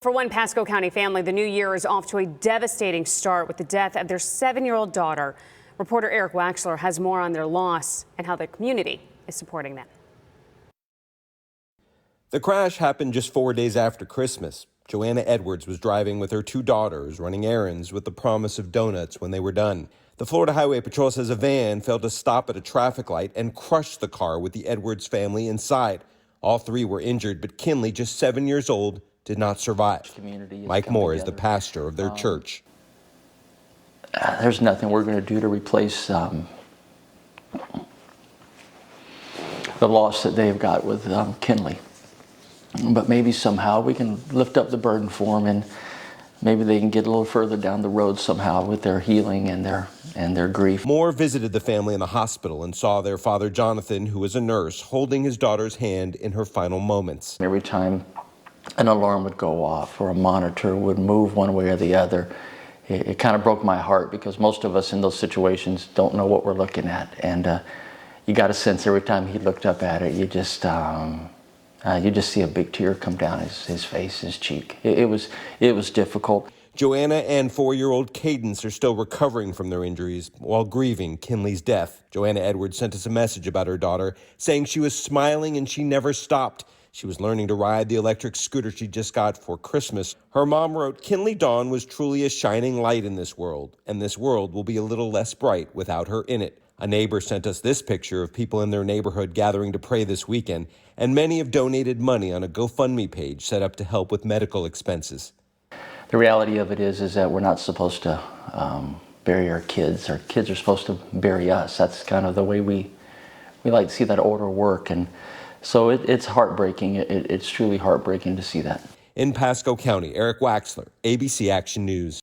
For one Pasco County family, the new year is off to a devastating start with the death of their 7-year-old daughter. Reporter Eric Waxler has more on their loss and how the community is supporting them. The crash happened just 4 days after Christmas. Johanna Edwards was driving with her 2 daughters, running errands with the promise of donuts when they were done. The Florida Highway Patrol says a van failed to stop at a traffic light and crushed the car with the Edwards family inside. All 3 were injured, but Kinley, just 7 years old, did not survive. Mike Moore is the pastor of their church. There's nothing we're going to do to replace the loss that they've got with Kinley. But maybe somehow we can lift up the burden for them, and maybe they can get a little further down the road somehow with their healing and their grief. Moore visited the family in the hospital and saw their father, Jonathan, who was a nurse, holding his daughter's hand in her final moments. Every time an alarm would go off or a monitor would move one way or the other, it kind of broke my heart, because most of us in those situations don't know what we're looking at. And you got a sense every time he looked up at it, you just see a big tear come down his face, his cheek. It was difficult. Joanna and 4-year-old Cadence are still recovering from their injuries while grieving Kinley's death. Johanna Edwards sent us a message about her daughter, saying she was smiling and she never stopped. She was learning to ride the electric scooter she just got for Christmas. Her mom wrote, "Kinley Dawn was truly a shining light in this world, and this world will be a little less bright without her in it." A neighbor sent us this picture of people in their neighborhood gathering to pray this weekend, and many have donated money on a GoFundMe page set up to help with medical expenses. The reality of it is that we're not supposed to bury our kids. Our kids are supposed to bury us. That's kind of the way we like to see that order work. And so it's heartbreaking. It's truly heartbreaking to see that. In Pasco County, Eric Waxler, ABC Action News.